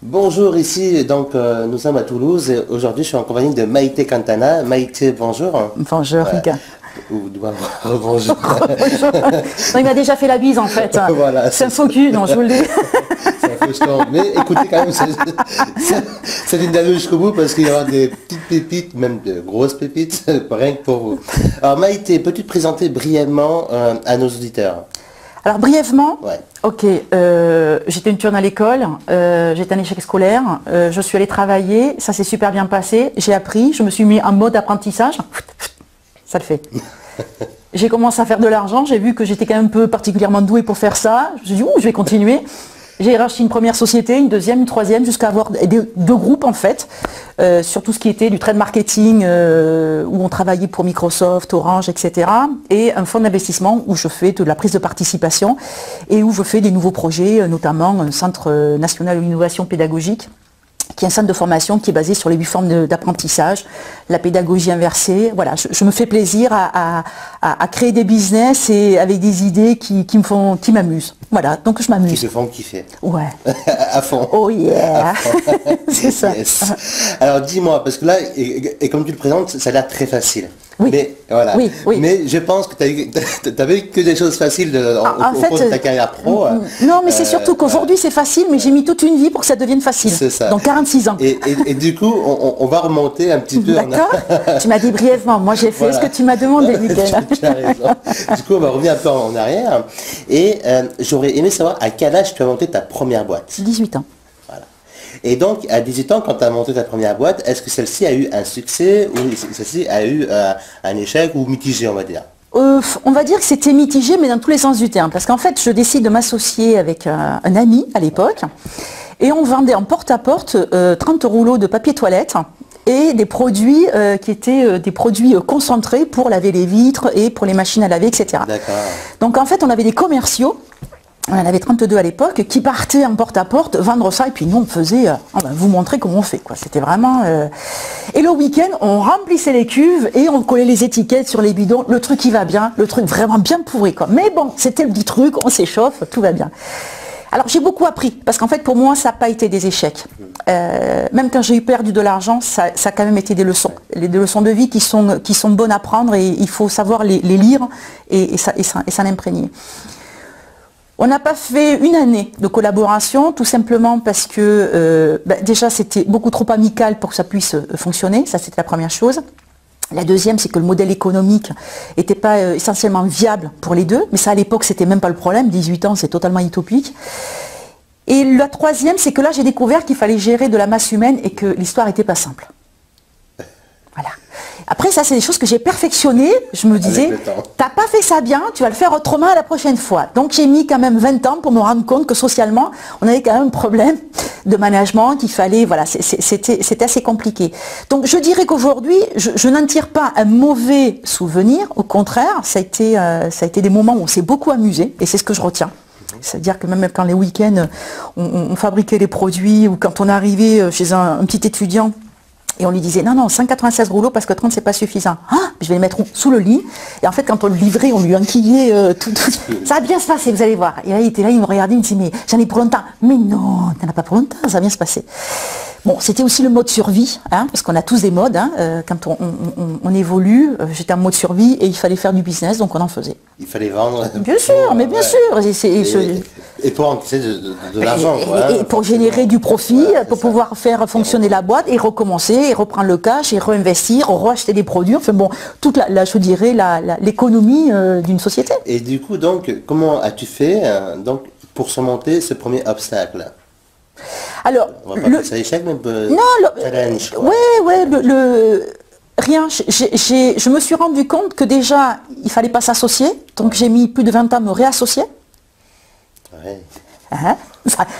Bonjour, ici donc nous sommes à Toulouse et aujourd'hui je suis en compagnie de Maïté Cantana. Maïté, bonjour. Bonjour, Rika. Ou bonjour. Il m'a déjà fait la bise en fait. Voilà, c'est un faux cul, non, je vous le dis. C'est un faux stand. Mais écoutez quand même, c'est une d'aller jusqu'au bout parce qu'il y aura des petites pépites, même de grosses pépites, rien que pour vous. Alors Maïté, peux-tu te présenter brièvement à nos auditeurs? Alors brièvement, Ouais. ok, j'étais une turne à l'école, j'étais un échec scolaire, je suis allée travailler, ça s'est super bien passé, j'ai appris, je me suis mis en mode apprentissage, ça le fait. J'ai commencé à faire de l'argent, j'ai vu que j'étais quand même un peu particulièrement douée pour faire ça, je me suis dit, je vais continuer. J'ai racheté une première société, une deuxième, une troisième, jusqu'à avoir deux groupes en fait, sur tout ce qui était du trade marketing, où on travaillait pour Microsoft, Orange, etc. Et un fonds d'investissement où je fais de la prise de participation et où je fais des nouveaux projets, notamment un centre national de l'innovation pédagogique, qui est un centre de formation qui est basé sur les 8 formes d'apprentissage, la pédagogie inversée. Voilà, je me fais plaisir à créer des business et avec des idées qui m'amusent. Voilà, donc je m'amuse. Qui te font kiffer. Ouais. À fond. Oh yeah. C'est ça. Yes. Alors dis-moi, parce que là, et comme tu le présentes, ça a l'air très facile. Oui. Mais voilà. Oui, oui. Mais je pense que tu n'avais eu que des choses faciles au cours de ta carrière pro. Non, mais c'est surtout qu'aujourd'hui c'est facile, mais j'ai mis toute une vie pour que ça devienne facile. C'est ça. Donc 46 ans. Et du coup, on va remonter un petit peu. D'accord. Tu m'as dit brièvement, moi j'ai fait ce que tu m'as demandé, Mickaël. Tu as raison. Du coup, on va revenir un peu en arrière. Et j'aurais aimé savoir à quel âge tu as monté ta première boîte. 18 ans. Voilà. Et donc, à 18 ans, quand tu as monté ta première boîte, est-ce que celle-ci a eu un succès ou celle-ci a eu un échec ou mitigé, on va dire? On va dire que c'était mitigé, mais dans tous les sens du terme. Parce qu'en fait, je décide de m'associer avec un ami à l'époque. Et on vendait en porte-à-porte 30 rouleaux de papier toilette et des produits qui étaient des produits concentrés pour laver les vitres et pour les machines à laver, etc. D'accord. Donc en fait, on avait des commerciaux. On en avait 32 à l'époque, qui partaient en porte-à-porte vendre ça, et puis nous on faisait, on va vous montrer comment on fait, quoi. C'était vraiment... Et le week-end, on remplissait les cuves et on collait les étiquettes sur les bidons, le truc qui va bien, le truc vraiment bien pourri, quoi. Mais bon, c'était le petit truc, on s'échauffe, tout va bien. Alors j'ai beaucoup appris, parce qu'en fait pour moi ça n'a pas été des échecs. Même quand j'ai eu perdu de l'argent, ça a quand même été des leçons. Des leçons de vie qui sont bonnes à prendre et il faut savoir les lire et s'en imprégner. On n'a pas fait une année de collaboration, tout simplement parce que déjà c'était beaucoup trop amical pour que ça puisse fonctionner, ça c'était la première chose. La deuxième, c'est que le modèle économique n'était pas essentiellement viable pour les deux, mais ça à l'époque c'était même pas le problème, 18 ans c'est totalement utopique. Et la troisième, c'est que là j'ai découvert qu'il fallait gérer de la masse humaine et que l'histoire n'était pas simple. Voilà. Après, ça, c'est des choses que j'ai perfectionnées. Je me disais, t'as pas fait ça bien, tu vas le faire autrement la prochaine fois. Donc, j'ai mis quand même 20 ans pour me rendre compte que socialement, on avait quand même un problème de management, qu'il fallait, voilà, c'était assez compliqué. Donc, je dirais qu'aujourd'hui, je n'en tire pas un mauvais souvenir. Au contraire, ça a été des moments où on s'est beaucoup amusé, et c'est ce que je retiens. C'est-à-dire que même quand les week-ends, on fabriquait les produits, ou quand on arrivait chez un petit étudiant, et on lui disait, non, 196 rouleaux parce que 30 c'est pas suffisant. Ah, je vais les mettre sous le lit. Et en fait, quand on le livrait, on lui enquillait tout. Ça va bien se passer, vous allez voir. Et là, il était là, il me regardait, il me disait, mais j'en ai pour longtemps. Mais non, t'en as pas pour longtemps, ça va bien se passer. Bon, c'était aussi le mode survie, hein, parce qu'on a tous des modes. Hein, quand on évolue, j'étais en mode survie et il fallait faire du business, donc on en faisait. Il fallait vendre. Bien sûr, mais bien sûr. Et pour encaisser de l'argent. Et pour générer du profit, pour pouvoir faire fonctionner la boîte et recommencer, et reprendre le cash, et réinvestir, racheter des produits. Enfin bon, toute je dirais l'économie d'une société. Et du coup, donc, comment as-tu fait donc, pour surmonter ce premier obstacle? Alors, on va pas passer à l'échec, mais challenge. Rien. Je me suis rendu compte que déjà, il fallait pas s'associer. Donc j'ai mis plus de 20 ans à me réassocier. Ouais. Hein,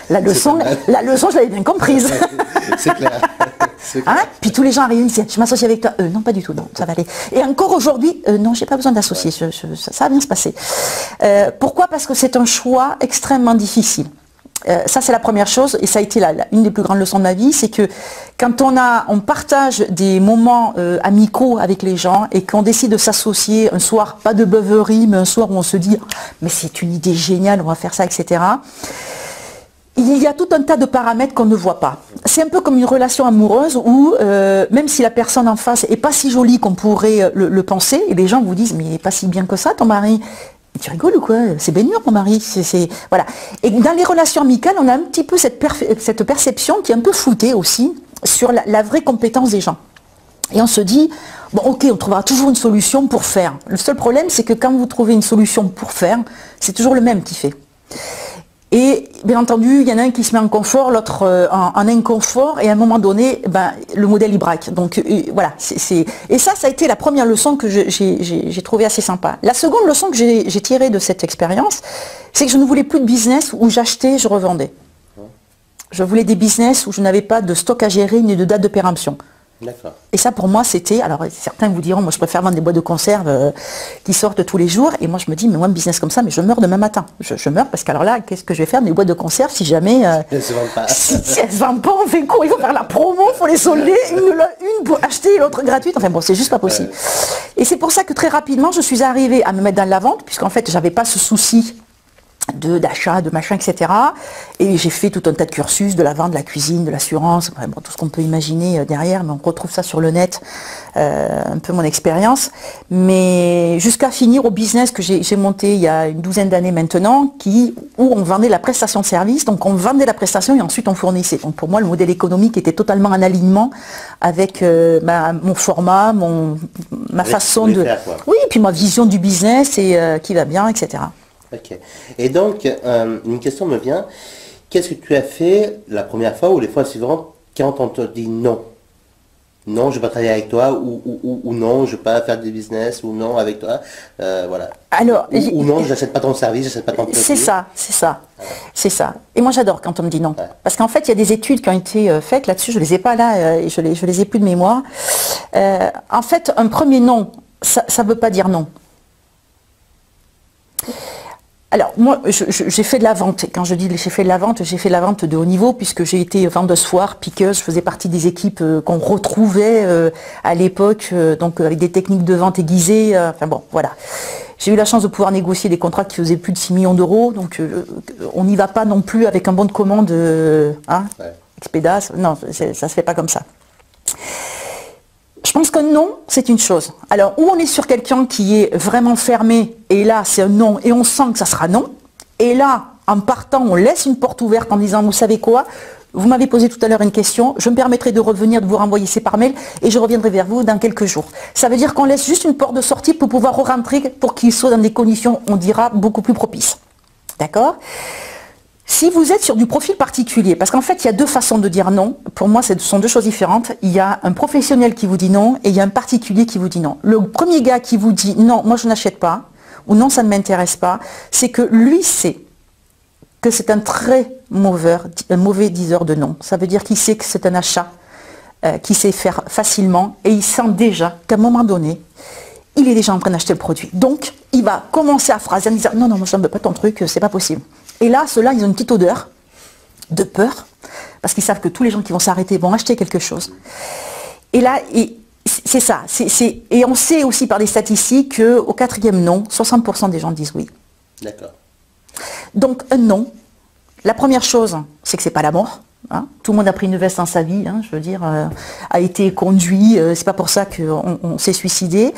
la leçon, je l'avais bien comprise. C'est clair. Hein, puis tous les gens arrivaient et disaient, je m'associe avec toi. Non, pas du tout, non, ça va aller. Et encore aujourd'hui, non, j'ai pas besoin d'associer. Ça va bien se passer. Pourquoi? Parce que c'est un choix extrêmement difficile. Ça c'est la première chose et ça a été une des plus grandes leçons de ma vie, c'est que quand on partage des moments amicaux avec les gens et qu'on décide de s'associer un soir, pas de beuverie, mais un soir où on se dit mais c'est une idée géniale, on va faire ça, etc. il y a tout un tas de paramètres qu'on ne voit pas. C'est un peu comme une relation amoureuse où, même si la personne en face est pas si jolie qu'on pourrait le penser, et les gens vous disent, mais il n'est pas si bien que ça, ton mari. Tu rigoles ou quoi? C'est baignure, mon mari. Voilà. Et dans les relations amicales, on a un petit peu cette perception qui est un peu floutée aussi sur la vraie compétence des gens. Et on se dit, bon ok, on trouvera toujours une solution pour faire. Le seul problème, c'est que quand vous trouvez une solution pour faire, c'est toujours le même qui fait. Et bien entendu, il y en a un qui se met en confort, l'autre en inconfort, et à un moment donné, ben, le modèle il braque. Donc voilà, et ça a été la première leçon que j'ai trouvée assez sympa. La seconde leçon que j'ai tirée de cette expérience, c'est que je ne voulais plus de business où j'achetais, je revendais. Je voulais des business où je n'avais pas de stock à gérer ni de date de péremption. D'accord. Et ça pour moi c'était, alors certains vous diront, moi je préfère vendre des boîtes de conserve qui sortent tous les jours, et moi je me dis, mais moi un business comme ça, mais je meurs demain matin. Je meurs parce qu'alors là, qu'est-ce que je vais faire des boîtes de conserve si jamais... Elles se vendent pas. Si elles se vendent pas, on fait quoi? Il faut faire la promo, il faut les solder, une pour acheter et l'autre gratuite, enfin bon, c'est juste pas possible. Et c'est pour ça que très rapidement, je suis arrivée à me mettre dans la vente, puisqu'en fait, j'avais pas ce souci d'achat, de machin, etc. Et j'ai fait tout un tas de cursus, de la vente, de la cuisine, de l'assurance, enfin, bon, tout ce qu'on peut imaginer derrière, mais on retrouve ça sur le net, un peu mon expérience. Mais jusqu'à finir au business que j'ai monté il y a une douzaine d'années maintenant, où on vendait la prestation de service, donc on vendait la prestation et ensuite on fournissait. Donc pour moi, le modèle économique était totalement en alignement avec mon format, ma façon de... Faire, oui, et puis ma vision du business et qui va bien, etc. Ok. Et donc, une question me vient. Qu'est-ce que tu as fait la première fois ou les fois suivantes quand on te dit non? Non, je ne vais pas travailler avec toi, ou non, je ne vais pas faire des business, ou non, avec toi, voilà. Alors, ou non, je n'achète pas ton service, je n'achète pas ton produit. C'est ça. C'est ça. Et moi j'adore quand on me dit non. Ouais. Parce qu'en fait, il y a des études qui ont été faites là-dessus, je ne les ai pas là, et je les ai plus de mémoire. En fait, un premier non, ça ne veut pas dire non. Alors, moi, j'ai fait de la vente. Quand je dis j'ai fait de la vente de haut niveau, puisque j'ai été vendeuse foire, piqueuse. Je faisais partie des équipes qu'on retrouvait à l'époque, donc avec des techniques de vente aiguisées. Enfin bon, voilà. J'ai eu la chance de pouvoir négocier des contrats qui faisaient plus de 6 millions d'euros. Donc, on n'y va pas non plus avec un bon de commande, Expedas. Non, ça ne se fait pas comme ça. Je pense que non, c'est une chose. Alors, où on est sur quelqu'un qui est vraiment fermé, et là, c'est un non, et on sent que ça sera non. Et là, en partant, on laisse une porte ouverte en disant, vous savez quoi, vous m'avez posé tout à l'heure une question, je me permettrai de revenir, de vous renvoyer ces par mail, et je reviendrai vers vous dans quelques jours. Ça veut dire qu'on laisse juste une porte de sortie pour pouvoir rentrer, pour qu'il soit dans des conditions, on dira, beaucoup plus propices. D'accord ? Si vous êtes sur du profil particulier, parce qu'en fait, il y a deux façons de dire non. Pour moi, ce sont deux choses différentes. Il y a un professionnel qui vous dit non et il y a un particulier qui vous dit non. Le premier gars qui vous dit non, moi je n'achète pas, ou non, ça ne m'intéresse pas, c'est que lui sait que c'est un très mauvais diseur de non. Ça veut dire qu'il sait que c'est un achat qu'il sait faire facilement et il sent déjà qu'à un moment donné, il est déjà en train d'acheter le produit. Donc, il va commencer à phraser en disant non, moi je ne veux pas ton truc, c'est pas possible. Et là, ceux-là, ils ont une petite odeur de peur, parce qu'ils savent que tous les gens qui vont s'arrêter vont acheter quelque chose. Et là, c'est ça. Et on sait aussi par des statistiques qu'au quatrième non, 60% des gens disent oui. D'accord. Donc, un non, la première chose, c'est que c'est pas la mort. Hein. Tout le monde a pris une veste dans sa vie, je veux dire, a été conduit, c'est pas pour ça qu'on s'est suicidé.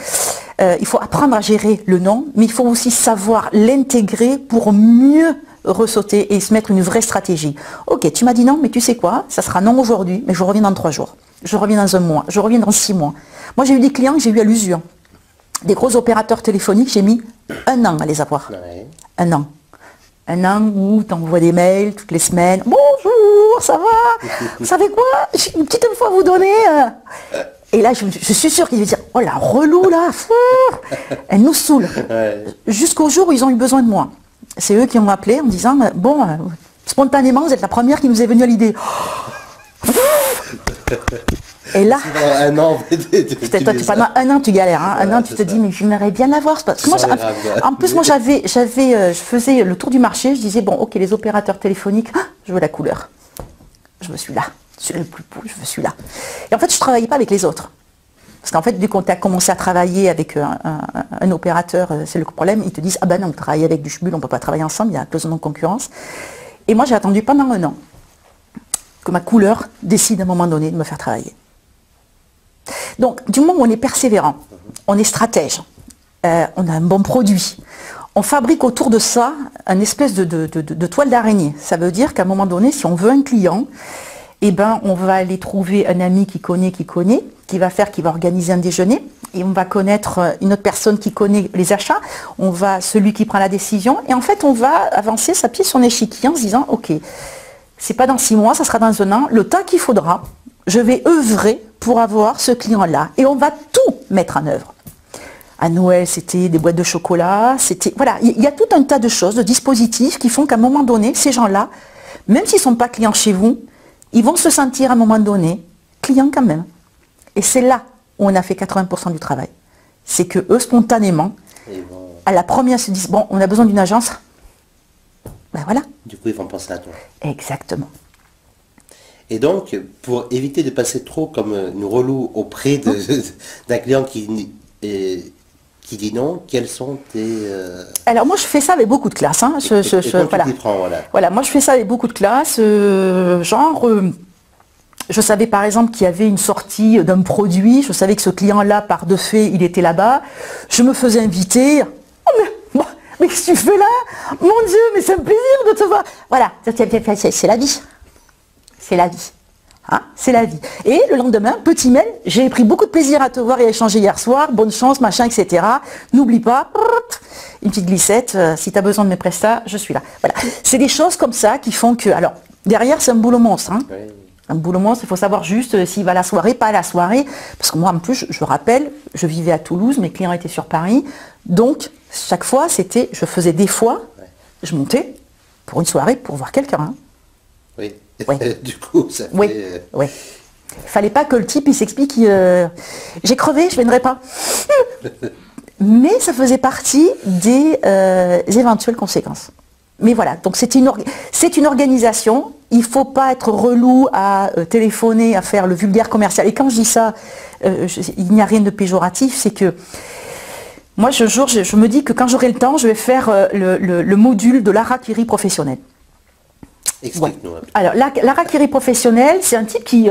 Il faut apprendre à gérer le non, mais il faut aussi savoir l'intégrer pour mieux ressauter et se mettre une vraie stratégie. Ok, tu m'as dit non, mais tu sais quoi, ça sera non aujourd'hui, mais je reviens dans 3 jours. Je reviens dans 1 mois, je reviens dans 6 mois. Moi, j'ai eu des clients que j'ai eu à l'usure. Des gros opérateurs téléphoniques, j'ai mis 1 an à les avoir. Ouais. 1 an. 1 an où tu envoies des mails toutes les semaines. Bonjour, ça va? Vous savez quoi? J'ai une petite info à vous donner. Et là, je suis sûre qu'ils vont dire, oh la relou là, elle nous saoule. Ouais. Jusqu'au jour où ils ont eu besoin de moi. C'est eux qui m'ont appelé en disant, bon, spontanément, vous êtes la première qui nous est venue à l'idée. Et là, pendant 1 an, tu galères. Hein. 1 an, tu te dis, mais j'aimerais bien l'avoir. Parce que moi, en plus, moi, je faisais le tour du marché. Je disais, bon, ok, les opérateurs téléphoniques, je veux la couleur. Je veux celui-là. Celui le plus beau, je veux celui-là. Et en fait, je ne travaillais pas avec les autres. Parce qu'en fait, dès qu'on a commencé à travailler avec un opérateur, c'est le problème, ils te disent, ah ben non, on travaille avec du schmul, on ne peut pas travailler ensemble, il y a un clause de non-concurrence. Et moi, j'ai attendu pendant 1 an que ma couleur décide à un moment donné de me faire travailler. Donc, du moment où on est persévérant, on est stratège, on a un bon produit, on fabrique autour de ça une espèce de toile d'araignée. Ça veut dire qu'à un moment donné, si on veut un client, eh ben, on va aller trouver un ami qui connaît, qui va organiser un déjeuner, et on va connaître une autre personne qui connaît les achats, celui qui prend la décision, et en fait, on va avancer sa pied sur l'échiquier en se disant, ok, c'est pas dans 6 mois, ça sera dans 1 an, le temps qu'il faudra, je vais œuvrer pour avoir ce client-là. Et on va tout mettre en œuvre. À Noël, c'était des boîtes de chocolat, voilà, il y a tout un tas de choses, de dispositifs qui font qu'à un moment donné, ces gens-là, même s'ils ne sont pas clients chez vous, ils vont se sentir à un moment donné clients quand même. Et c'est là où on a fait 80% du travail. C'est que eux, spontanément, à la première, se disent, bon, on a besoin d'une agence. Ben voilà. Du coup, ils vont penser à toi. Exactement. Et donc, pour éviter de passer trop comme une relou auprès d'un client qui dit non, quels sont tes... Alors moi, je fais ça avec beaucoup de classes. Hein. Voilà, moi, je fais ça avec beaucoup de classes. Je savais par exemple qu'il y avait une sortie d'un produit. Je savais que ce client-là, par de fait, il était là-bas. Je me faisais inviter. Oh, mais qu'est-ce que tu fais là? Mon Dieu, mais c'est un plaisir de te voir. Voilà, c'est la vie. C'est la vie. Hein, c'est la vie. Et le lendemain, petit mail, j'ai pris beaucoup de plaisir à te voir et à échanger hier soir, bonne chance, machin, etc. N'oublie pas, une petite glissette, si tu as besoin de mes prestats, je suis là. Voilà. C'est des choses comme ça qui font que... Alors, derrière, c'est un boulot monstre. Hein. Oui. Un boulot monstre, il faut savoir juste s'il va à la soirée, pas à la soirée. Parce que moi, en plus, je rappelle, je vivais à Toulouse, mes clients étaient sur Paris. Donc, chaque fois, je faisais des fois, je montais pour une soirée pour voir quelqu'un. Hein. Oui. Oui. Du coup, ça fait... Oui. Il fallait pas que le type il s'explique j'ai crevé, je ne viendrai pas. Mais ça faisait partie des éventuelles conséquences. Mais voilà, donc c'est une organisation. Il ne faut pas être relou à téléphoner, à faire le vulgaire commercial. Et quand je dis ça, il n'y a rien de péjoratif, c'est que moi, je me dis que quand j'aurai le temps, je vais faire le module de l'harakiri professionnel. Explique-nous. Ouais. Alors, l'harakiri professionnel, c'est un type qui,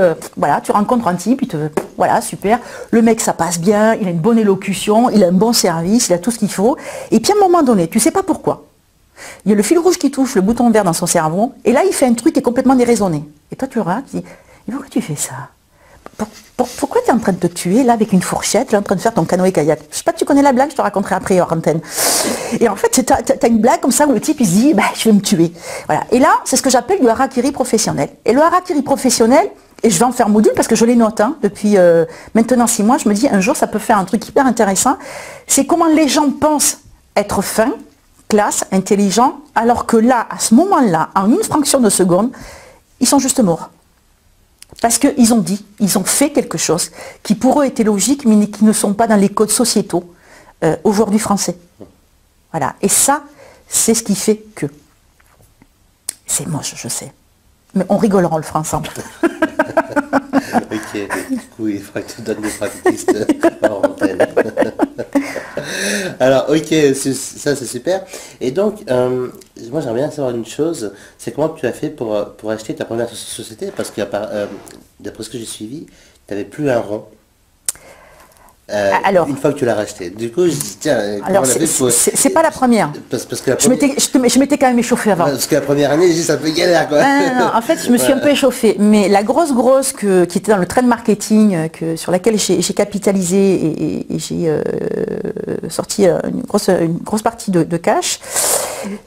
tu rencontres un type, voilà, super, le mec, ça passe bien, il a une bonne élocution, il a un bon service, il a tout ce qu'il faut, et puis à un moment donné, tu sais pas pourquoi, il y a le fil rouge qui touche le bouton vert dans son cerveau, et là, il fait un truc qui est complètement déraisonné. Et toi, tu regardes, tu dis, mais pourquoi tu fais ça? Pourquoi tu es en train de te tuer là avec une fourchette, là, en train de faire ton canoë-kayak? Je sais pas, tu connais la blague, je te raconterai après hors antenne. Et en fait, tu as une blague comme ça où le type il se dit, je vais me tuer. Voilà. Et là, c'est ce que j'appelle le harakiri professionnel. Et le harakiri professionnel, et je vais en faire module parce que je les note depuis maintenant 6 mois, je me dis un jour ça peut faire un truc hyper intéressant. C'est comment les gens pensent être fins, classe, intelligents, alors que là, à ce moment-là, en une fraction de seconde, ils sont juste morts. Parce qu'ils ont fait quelque chose qui pour eux était logique, mais qui ne sont pas dans les codes sociétaux aujourd'hui français. Voilà. Et ça, c'est ce qui fait que... C'est moche, je sais. Mais on rigolera, on le fera ensemble. Ok, du coup, il faudra que tu donnes des practices hors antenne. Alors, ok, ça c'est super. Et donc, moi j'aimerais bien savoir une chose, c'est comment tu as fait pour acheter ta première société, parce que d'après ce que j'ai suivi, tu n'avais plus un rond. Alors, une fois que tu l'as racheté. Du coup, je dis, tiens, alors c'est pas la première. Parce que la première... Je m'étais quand même échauffée avant. Parce que la première année, je dis, ça peut galère, quoi. Non, en fait, je me suis un peu échauffée. Mais la grosse qui était dans le trade marketing, sur laquelle j'ai capitalisé et j'ai sorti une grosse partie de cash,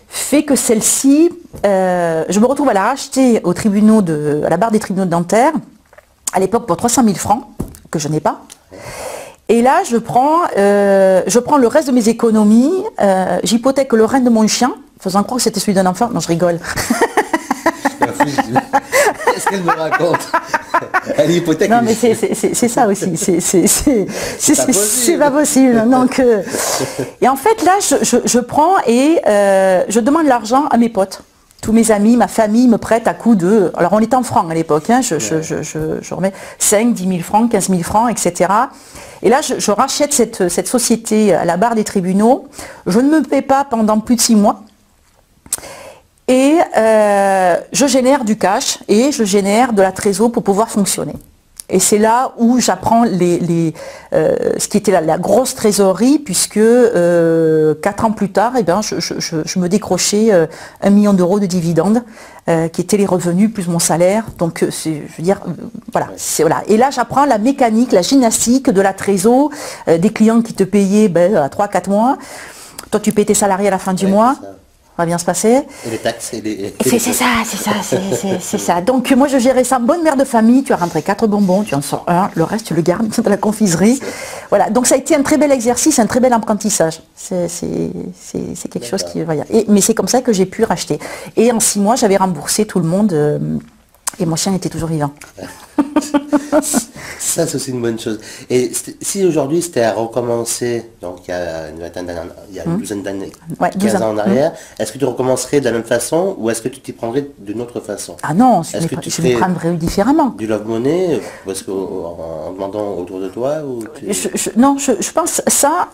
fait que celle-ci, je me retrouve à la racheter à la barre des tribunaux de Nanterre, à l'époque pour 300 000 francs, que je n'ai pas. Et là, je prends le reste de mes économies, j'hypothèque le rein de mon chien, faisant croire que c'était celui d'un enfant. Non, je rigole. Qu'est-ce qu'elle me raconte? Elle hypothèque. Non, mais c'est ça aussi. C'est pas possible. Donc, et en fait, là, je prends et je demande l'argent à mes potes. Tous mes amis, ma famille me prête à coup de... Alors, on est en francs à l'époque. Je remets 5, 10 000 francs, 15 000 francs, etc. Et là, je rachète cette société à la barre des tribunaux. Je ne me paie pas pendant plus de 6 mois. Et je génère du cash et je génère de la trésor pour pouvoir fonctionner. Et c'est là où j'apprends ce qui était la grosse trésorerie, puisque 4 ans plus tard, eh bien, je me décrochais 1 million d'euros de dividendes, qui étaient les revenus plus mon salaire. Donc, je veux dire, voilà, voilà. Et là, j'apprends la mécanique, la gymnastique de la trésor, des clients qui te payaient à 3-4 mois. Toi, tu payes tes salariés à la fin du mois. Ça va bien se passer. Et les taxes et les... C'est ça. Donc moi je gérais ça, bonne mère de famille, tu as rentré 4 bonbons, tu en sors un, le reste tu le gardes dans la confiserie. Voilà, donc ça a été un très bel exercice, un très bel apprentissage. C'est quelque chose qui... Voilà. Mais c'est comme ça que j'ai pu racheter. Et en 6 mois, j'avais remboursé tout le monde et mon chien était toujours vivant. Ça, c'est aussi une bonne chose. Et si aujourd'hui c'était à recommencer, donc il y a une douzaine d'années, 15 ans en arrière, est-ce que tu recommencerais de la même façon ou est-ce que tu t'y prendrais d'une autre façon? Ah non, je me prendrais différemment. Du love money, parce en demandant autour de toi ou non, je pense ça,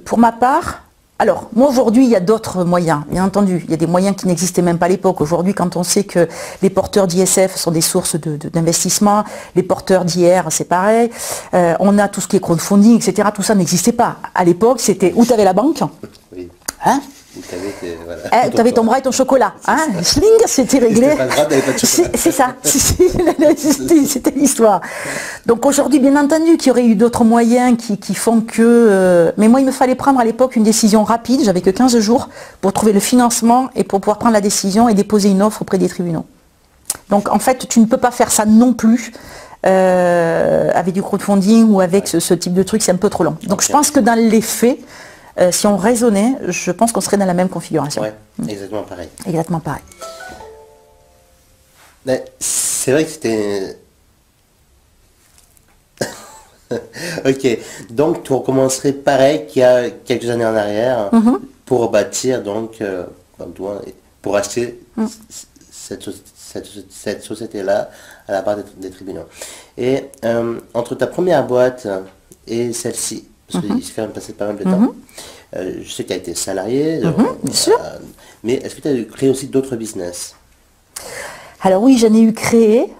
pour ma part. Alors, moi aujourd'hui, il y a d'autres moyens, bien entendu. Il y a des moyens qui n'existaient même pas à l'époque. Aujourd'hui, quand on sait que les porteurs d'ISF sont des sources d'investissement, les porteurs d'IR, c'est pareil. On a tout ce qui est crowdfunding, etc. Tout ça n'existait pas. À l'époque, c'était où tu avais la banque. Oui. Hein? Tu avais ton bras et ton chocolat. Hein? Sling, c'était réglé. C'est ça. C'était l'histoire. Donc aujourd'hui, bien entendu, qu'il y aurait eu d'autres moyens qui font que... mais moi, il me fallait prendre à l'époque une décision rapide. J'avais que 15 jours pour trouver le financement et pour pouvoir prendre la décision et déposer une offre auprès des tribunaux. Donc en fait, tu ne peux pas faire ça non plus avec du crowdfunding ou avec ce type de truc. C'est un peu trop long. Donc je pense que dans les faits, si on raisonnait, je pense qu'on serait dans la même configuration. Ouais, exactement pareil. Exactement pareil. C'est vrai que c'était... Ok, donc tu recommencerais pareil qu'il y a quelques années en arrière pour bâtir donc, pour acheter cette société-là à la part des tribunaux. Et entre ta première boîte et celle-ci, parce qu'il s'est fait passer pas mal de temps. Je sais que tu as été salarié, bien sûr. Mais est-ce que tu as créé aussi d'autres business? Alors oui, j'en ai eu créé,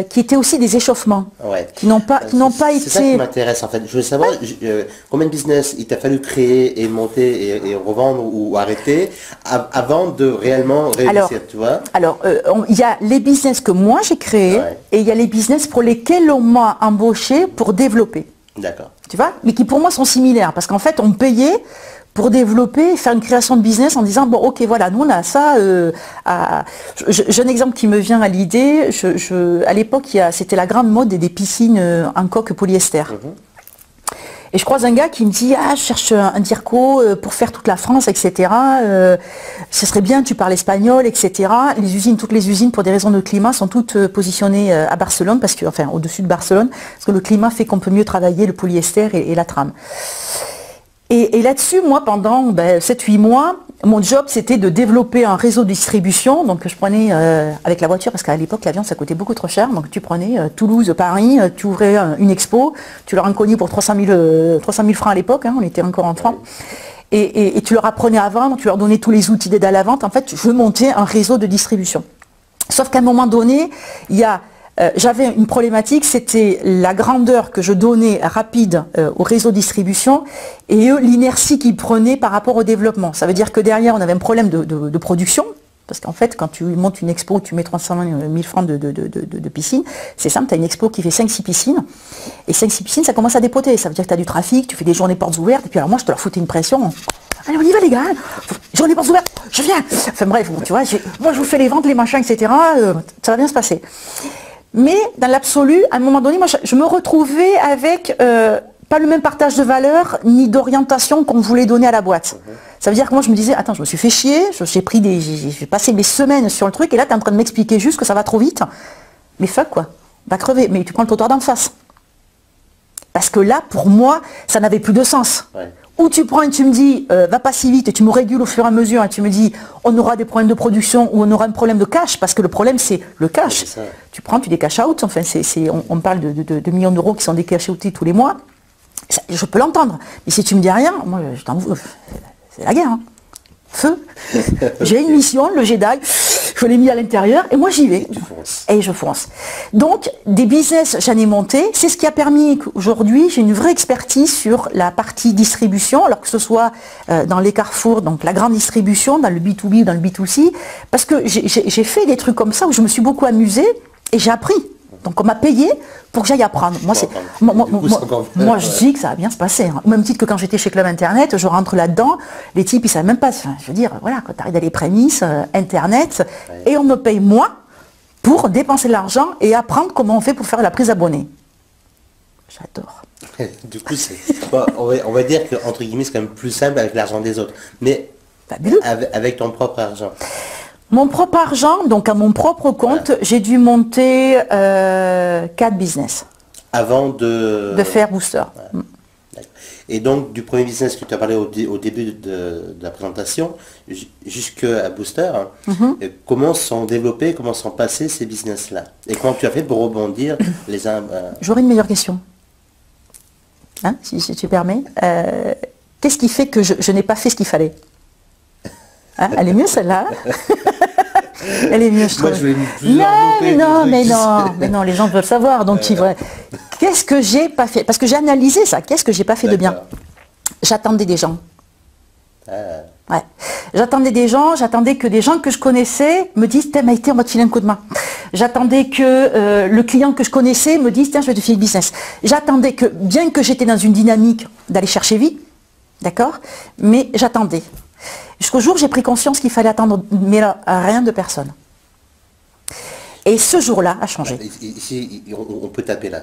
qui étaient aussi des échauffements, qui n'ont pas été... C'est ça qui m'intéresse en fait. Je veux savoir combien de business il t'a fallu créer et monter et revendre ou arrêter avant de réellement réussir, tu vois? Alors, il y a les business que moi j'ai créés et il y a les business pour lesquels on m'a embauché pour développer. D'accord. Tu vois, mais qui pour moi sont similaires, parce qu'en fait on me payait pour développer, faire une création de business en disant, bon ok voilà, nous on a ça, j'ai un exemple qui me vient à l'idée, à l'époque c'était la grande mode des piscines en coque polyester. Et je croise un gars qui me dit, ah je cherche un dirco pour faire toute la France, etc. Ce serait bien, tu parles espagnol, etc. Les usines, toutes les usines, pour des raisons de climat, sont toutes positionnées à Barcelone, parce que, enfin au-dessus de Barcelone, parce que le climat fait qu'on peut mieux travailler le polyester et la trame. Et là-dessus, moi, pendant 7-8 mois, mon job, c'était de développer un réseau de distribution. Donc, je prenais avec la voiture, parce qu'à l'époque, l'avion, ça coûtait beaucoup trop cher. Donc, tu prenais Toulouse, Paris, tu ouvrais une expo, tu leur en cognais pour 300 000 francs à l'époque, hein, on était encore en francs. Et tu leur apprenais à vendre, tu leur donnais tous les outils d'aide à la vente. En fait, je montais un réseau de distribution. Sauf qu'à un moment donné, j'avais une problématique, c'était la grandeur que je donnais rapide au réseau de distribution et eux, l'inertie qu'ils prenaient par rapport au développement. Ça veut dire que derrière, on avait un problème de production, parce qu'en fait, quand tu montes une expo, tu mets 300 000 francs de piscine, c'est simple, tu as une expo qui fait 5-6 piscines, et 5-6 piscines, ça commence à dépoter. Ça veut dire que tu as du trafic, tu fais des journées portes ouvertes, et puis alors moi, je te leur foutais une pression. Allez, on y va les gars, journée portes ouvertes, je viens. Enfin bref, tu vois, moi je vous fais les ventes, les machins, etc. Ça va bien se passer. Mais dans l'absolu, à un moment donné, moi, je me retrouvais avec pas le même partage de valeurs ni d'orientation qu'on voulait donner à la boîte. Ça veut dire que moi, je me disais, attends, je me suis fait chier, j'ai passé mes semaines sur le truc, et là, tu es en train de m'expliquer juste que ça va trop vite. Mais fuck, quoi, va crever. Mais tu prends le trottoir d'en face. Parce que là, pour moi, ça n'avait plus de sens. Ou tu prends et tu me dis, va pas si vite, et tu me régules au fur et à mesure, et tu me dis, on aura des problèmes de production, ou on aura un problème de cash, parce que le problème, c'est le cash. Tu prends, tu des cash out, enfin, on parle de millions d'euros qui sont des cash outés tous les mois. Ça, je peux l'entendre. Mais si tu me dis rien, moi, je t'en veux. C'est la guerre. Hein. feu. J'ai une mission, le Jedi, je l'ai mis à l'intérieur et moi j'y vais. Et je fonce. Donc des business, j'en ai monté. C'est ce qui a permis qu'aujourd'hui j'ai une vraie expertise sur la partie distribution, alors que ce soit dans les carrefours, donc la grande distribution, dans le B2B ou dans le B2C, parce que j'ai fait des trucs comme ça où je me suis beaucoup amusée et j'ai appris. Donc on m'a payé pour que j'aille apprendre. Moi, je dis que ça va bien se passer. Hein. Au même titre que quand j'étais chez Club Internet, je rentre là-dedans, les types ils ne savent même pas. Enfin, je veux dire, voilà, quand tu arrives dans les prémices, Internet, et on me paye moi pour dépenser de l'argent et apprendre comment on fait pour faire la prise abonnée. J'adore. Du coup, bon, on va dire que entre guillemets c'est quand même plus simple avec l'argent des autres. Mais avec ton propre argent. Mon propre argent, donc à mon propre compte, j'ai dû monter 4 business. Avant de faire Booster. Ouais. Et donc, du premier business que tu as parlé au début de la présentation, jusqu'à Booster, comment sont développés, comment sont passés ces business-là? Et comment tu as fait pour rebondir les uns... J'aurais une meilleure question. Hein, si tu permets. Qu'est-ce qui fait que je n'ai pas fait ce qu'il fallait? Hein, elle est mieux celle-là. Elle est mieux, je trouve. Mais non, les gens veulent savoir. Donc, qu'est-ce que j'ai pas fait? Parce que j'ai analysé ça. Qu'est-ce que j'ai pas fait de bien? J'attendais des gens. Ouais. J'attendais des gens. J'attendais que des gens que je connaissais me disent, tiens, Maïté, on va te filer un coup de main. J'attendais que le client que je connaissais me dise, tiens, je vais te filer le business. J'attendais que, bien que j'étais dans une dynamique d'aller chercher vie, d'accord, mais j'attendais. Jusqu'au jour où j'ai pris conscience qu'il fallait attendre, mais là, rien de personne. Et ce jour-là a changé. Ici, on peut taper là.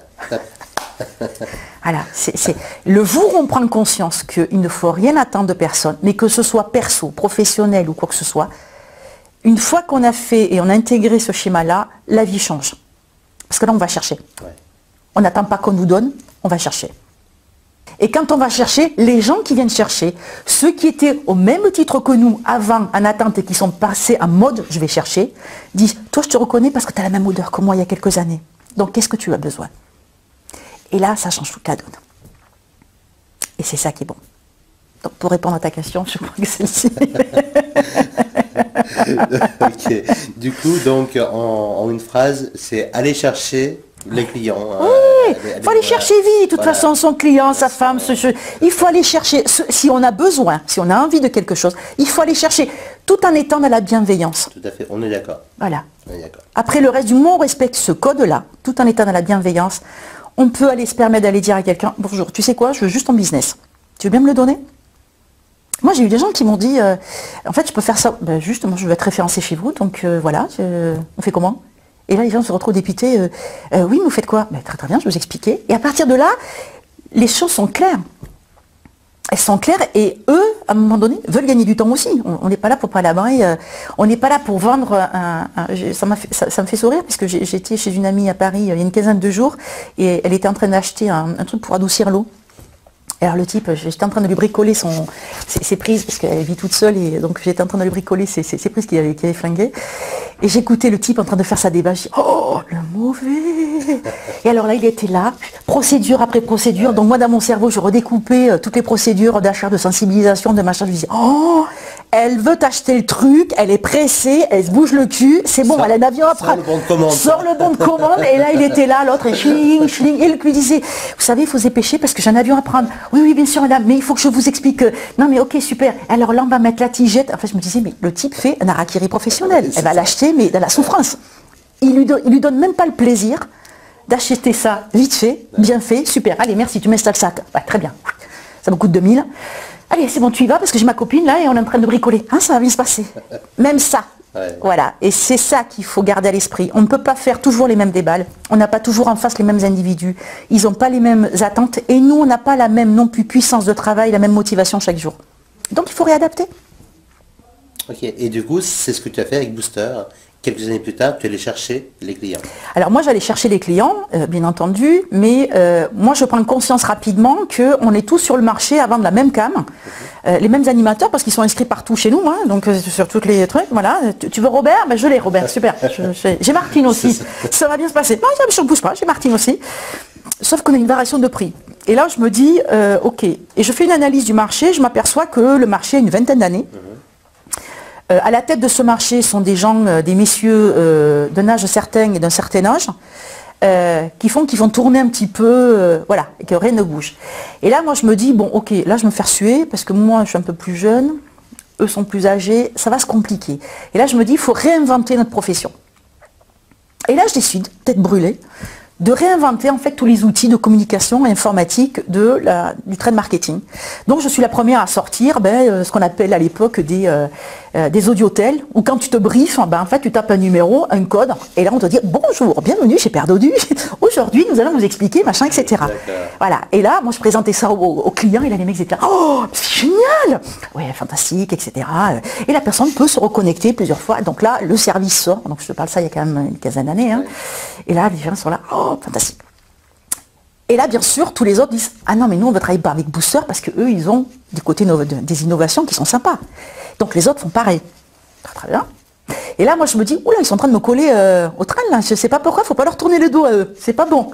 Voilà, c'est le jour où on prend conscience qu'il ne faut rien attendre de personne, mais que ce soit perso, professionnel ou quoi que ce soit, une fois qu'on a fait et on a intégré ce schéma-là, la vie change. Parce que là, on va chercher. Ouais. On n'attend pas qu'on nous donne, on va chercher. Et quand on va chercher, les gens qui viennent chercher, ceux qui étaient au même titre que nous avant en attente et qui sont passés en mode je vais chercher, disent toi je te reconnais parce que tu as la même odeur que moi il y a quelques années. Donc qu'est-ce que tu as besoin? Et là ça change toute la donne. Et c'est ça qui est bon. Donc pour répondre à ta question, je crois que c'est celle-ci. Ok. Du coup donc en une phrase, c'est aller chercher les clients. Oui, il faut aller chercher vie. De toute façon, son client, sa femme, il faut aller chercher. Si on a besoin, si on a envie de quelque chose, il faut aller chercher, tout en étant dans la bienveillance. Tout à fait, on est d'accord. Voilà. Après le reste du monde, on respecte ce code-là, tout en étant dans la bienveillance. On peut aller se permettre d'aller dire à quelqu'un, bonjour, tu sais quoi, je veux juste ton business. Tu veux bien me le donner? Moi, j'ai eu des gens qui m'ont dit, en fait, je peux faire ça. Ben, justement, je veux être référencé chez vous, donc voilà, on fait comment? Et là, les gens se retrouvent dépités. Oui, mais vous faites quoi? Ben, très très bien, je vais vous expliquer. Et à partir de là, les choses sont claires. Elles sont claires et eux, à un moment donné, veulent gagner du temps aussi. On n'est pas là pour parler à bain. On n'est pas là pour vendre ça me fait sourire parce que j'étais chez une amie à Paris il y a une quinzaine de jours et elle était en train d'acheter un truc pour adoucir l'eau. Alors le type, j'étais en train de lui bricoler ses prises, parce qu'elle vit toute seule, et donc j'étais en train de lui bricoler ses prises qu'il avait flinguées. Et j'écoutais le type en train de faire sa débâche. Je dis, oh, le mauvais! Et alors là, il était là, procédure après procédure. Donc moi, dans mon cerveau, je redécoupais toutes les procédures d'achat, de sensibilisation, de machin. Je me disais, oh, elle veut t'acheter le truc, elle est pressée, elle se bouge le cul, c'est bon, elle a un avion à prendre. Sors le bon de commande. Et là, il était là, l'autre, et schling, schling. Et il lui disait, vous savez, il faut se dépêcher parce que j'ai un avion à prendre. Oui, bien sûr, madame, mais il faut que je vous explique. Non, mais ok, super. Alors là, on va mettre la tigette. En fait, je me disais, mais le type fait un harakiri professionnel. Elle va l'acheter, mais dans la souffrance. Il lui donne même pas le plaisir d'acheter ça vite fait, bien fait, super. Allez, merci, tu m'installes ça. Ouais, très bien. Ça me coûte 2000. Allez, c'est bon, tu y vas parce que j'ai ma copine là et on est en train de bricoler. Hein, ça va bien se passer. Même ça. Ouais. Voilà. Et c'est ça qu'il faut garder à l'esprit. On ne peut pas faire toujours les mêmes déballes. On n'a pas toujours en face les mêmes individus. Ils n'ont pas les mêmes attentes. Et nous, on n'a pas la même non plus puissance de travail, la même motivation chaque jour. Donc, il faut réadapter. Ok. Et du coup, c'est ce que tu as fait avec Booster. Quelques années plus tard, tu allais chercher les clients. Alors moi, j'allais chercher les clients, bien entendu, mais moi, je prends conscience rapidement qu'on est tous sur le marché à vendre la même cam, les mêmes animateurs, parce qu'ils sont inscrits partout chez nous, hein, donc sur tous les trucs, voilà. Tu veux Robert? Ben, je l'ai, Robert, super. J'ai Martine aussi, ça va bien se passer. Non, je ne bouge pas, j'ai Martine aussi. Sauf qu'on a une variation de prix. Et là, je me dis, ok, et je fais une analyse du marché, je m'aperçois que le marché a une vingtaine d'années. À la tête de ce marché sont des gens, des messieurs d'un âge certain et d'un certain âge, qui vont tourner un petit peu, voilà, et que rien ne bouge. Et là, moi, je me dis, bon, ok, là, je vais me faire suer, parce que moi, je suis un peu plus jeune, eux sont plus âgés, ça va se compliquer. Et là, je me dis, il faut réinventer notre profession. Et là, je décide, tête brûlée, de réinventer en fait tous les outils de communication et informatique du trade marketing. Donc je suis la première à sortir ce qu'on appelle à l'époque des audiotels, où quand tu te briefes, en fait tu tapes un numéro, un code, et là on te dit bonjour, bienvenue chez Père Dodu, aujourd'hui nous allons vous expliquer, machin, etc. Voilà, et là moi je présentais ça aux clients, et là les mecs étaient oh c'est génial, ouais fantastique, etc. Et la personne peut se reconnecter plusieurs fois, donc là le service sort, donc je te parle ça il y a quand même une quinzaine d'années, hein. Et là les gens sont là, oh fantastique. Et là, bien sûr, tous les autres disent « Ah non, mais nous, on va travailler pas avec Booster parce qu'eux, ils ont du côté des innovations qui sont sympas. » Donc les autres font pareil. Très bien. Et là, moi, je me dis « Oula, ils sont en train de me coller au train, là. Je ne sais pas pourquoi, il ne faut pas leur tourner le dos à eux. C'est pas bon. »